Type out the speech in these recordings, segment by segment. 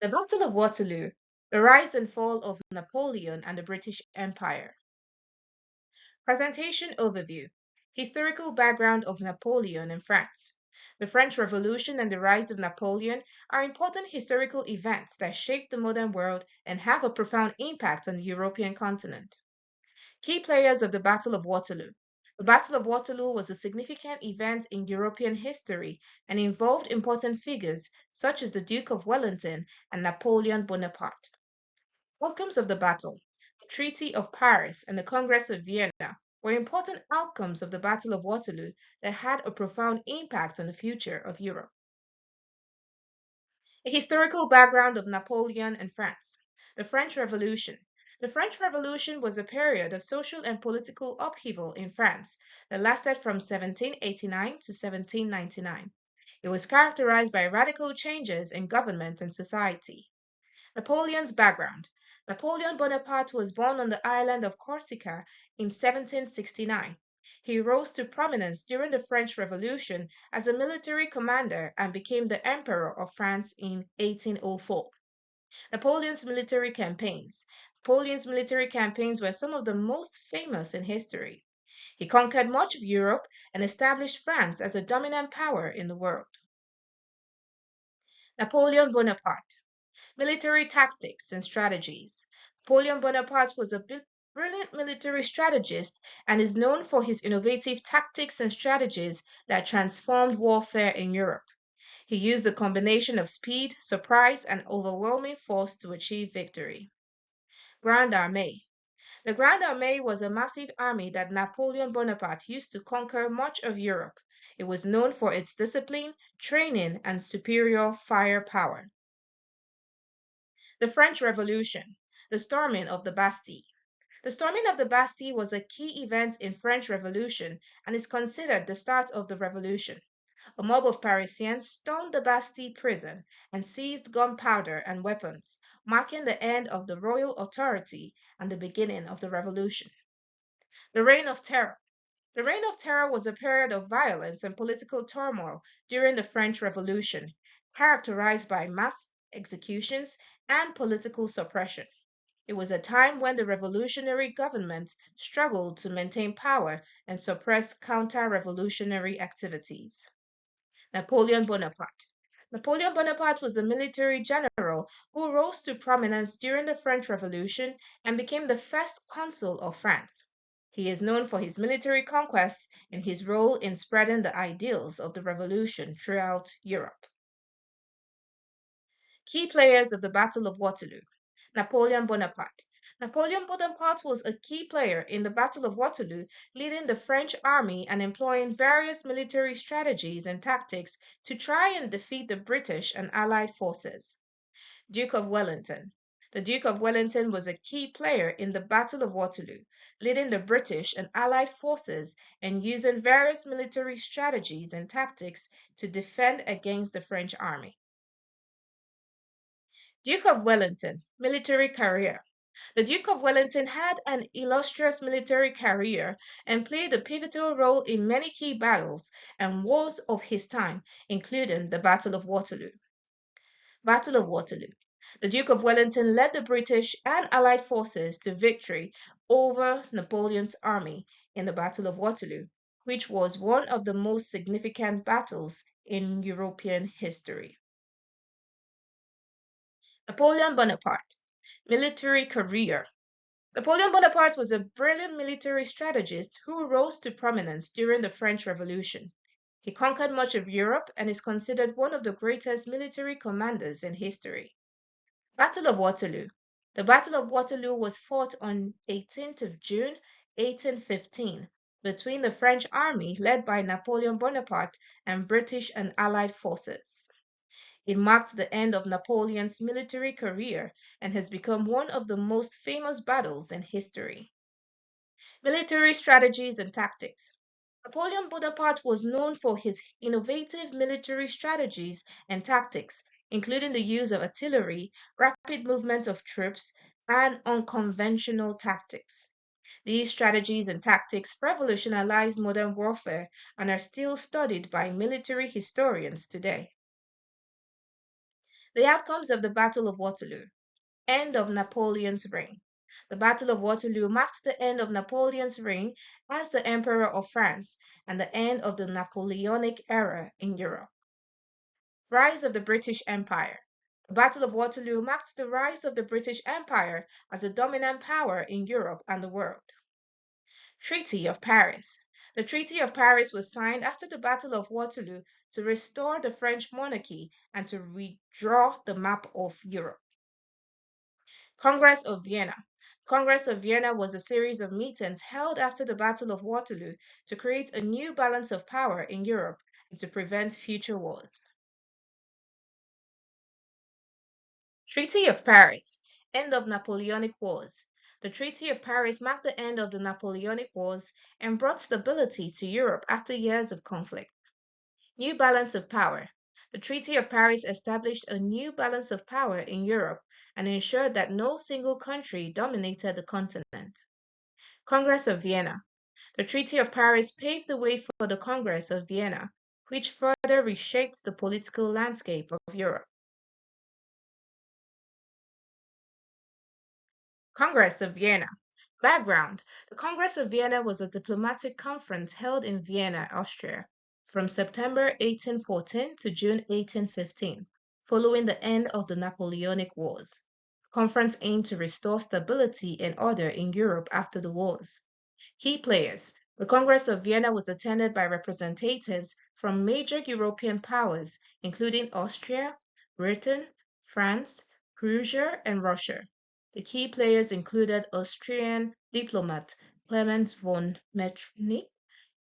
The Battle of Waterloo, the rise and fall of Napoleon and the British Empire. Presentation overview. Historical background of Napoleon in France. The French Revolution and the rise of Napoleon are important historical events that shape the modern world and have a profound impact on the European continent. Key players of the Battle of Waterloo. The Battle of Waterloo was a significant event in European history and involved important figures such as the Duke of Wellington and Napoleon Bonaparte. Outcomes of the battle. The Treaty of Paris and the Congress of Vienna were important outcomes of the Battle of Waterloo that had a profound impact on the future of Europe. A historical background of Napoleon and France. The French Revolution. The French Revolution was a period of social and political upheaval in France that lasted from 1789 to 1799. It was characterized by radical changes in government and society. Napoleon's background. Napoleon Bonaparte was born on the island of Corsica in 1769. He rose to prominence during the French Revolution as a military commander and became the Emperor of France in 1804. Napoleon's military campaigns. Napoleon's military campaigns were some of the most famous in history. He conquered much of Europe and established France as a dominant power in the world. Napoleon Bonaparte. Military tactics and strategies. Napoleon Bonaparte was a brilliant military strategist and is known for his innovative tactics and strategies that transformed warfare in Europe. He used a combination of speed, surprise, and overwhelming force to achieve victory. Grand Armée. The Grand Armée was a massive army that Napoleon Bonaparte used to conquer much of Europe. It was known for its discipline, training, and superior firepower. The French Revolution, the storming of the Bastille. The storming of the Bastille was a key event in French Revolution and is considered the start of the revolution. A mob of Parisians stormed the Bastille prison and seized gunpowder and weapons, marking the end of the royal authority and the beginning of the revolution. The Reign of Terror. The Reign of Terror was a period of violence and political turmoil during the French Revolution, characterized by mass executions and political suppression. It was a time when the revolutionary government struggled to maintain power and suppress counter-revolutionary activities. Napoleon Bonaparte. Napoleon Bonaparte was a military general who rose to prominence during the French Revolution and became the first consul of France. He is known for his military conquests and his role in spreading the ideals of the revolution throughout Europe. Key players of the Battle of Waterloo. Napoleon Bonaparte. Napoleon Bonaparte was a key player in the Battle of Waterloo, leading the French army and employing various military strategies and tactics to try and defeat the British and Allied forces. Duke of Wellington. The Duke of Wellington was a key player in the Battle of Waterloo, leading the British and Allied forces and using various military strategies and tactics to defend against the French army. Duke of Wellington, military career. The Duke of Wellington had an illustrious military career and played a pivotal role in many key battles and wars of his time, including the Battle of Waterloo. Battle of Waterloo. The Duke of Wellington led the British and Allied forces to victory over Napoleon's army in the Battle of Waterloo, which was one of the most significant battles in European history. Napoleon Bonaparte. Military career. Napoleon Bonaparte was a brilliant military strategist who rose to prominence during the French Revolution. He conquered much of Europe and is considered one of the greatest military commanders in history. Battle of Waterloo. The Battle of Waterloo was fought on 18th of June 1815 between the French army led by Napoleon Bonaparte and British and Allied forces. It marked the end of Napoleon's military career and has become one of the most famous battles in history. Military strategies and tactics. Napoleon Bonaparte was known for his innovative military strategies and tactics, including the use of artillery, rapid movement of troops, and unconventional tactics. These strategies and tactics revolutionized modern warfare and are still studied by military historians today. The outcomes of the Battle of Waterloo. End of Napoleon's reign. The Battle of Waterloo marks the end of Napoleon's reign as the Emperor of France and the end of the Napoleonic era in Europe. Rise of the British Empire. The Battle of Waterloo marked the rise of the British Empire as a dominant power in Europe and the world. Treaty of Paris. The Treaty of Paris was signed after the Battle of Waterloo to restore the French monarchy and to redraw the map of Europe. Congress of Vienna. Congress of Vienna was a series of meetings held after the Battle of Waterloo to create a new balance of power in Europe and to prevent future wars. Treaty of Paris. End of Napoleonic Wars. The Treaty of Paris marked the end of the Napoleonic Wars and brought stability to Europe after years of conflict. New balance of power. The Treaty of Paris established a new balance of power in Europe and ensured that no single country dominated the continent. Congress of Vienna. The Treaty of Paris paved the way for the Congress of Vienna, which further reshaped the political landscape of Europe. Congress of Vienna. Background. The Congress of Vienna was a diplomatic conference held in Vienna, Austria, from September 1814 to June 1815, following the end of the Napoleonic Wars. The conference aimed to restore stability and order in Europe after the wars. Key players. The Congress of Vienna was attended by representatives from major European powers, including Austria, Britain, France, Prussia, and Russia. The key players included Austrian diplomat Clemens von Metternich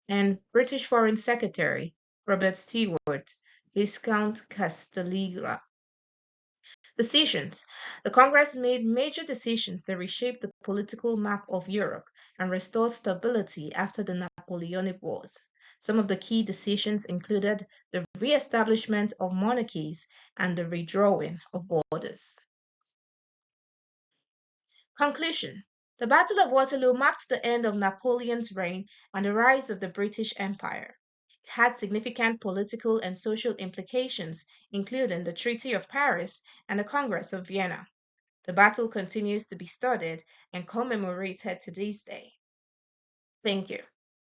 and British Foreign Secretary Robert Stewart, Viscount Castiglione. Decisions. The Congress made major decisions that reshaped the political map of Europe and restored stability after the Napoleonic Wars. Some of the key decisions included the re-establishment of monarchies and the redrawing of borders. Conclusion. The Battle of Waterloo marked the end of Napoleon's reign and the rise of the British Empire. It had significant political and social implications, including the Treaty of Paris and the Congress of Vienna. The battle continues to be studied and commemorated to this day. Thank you.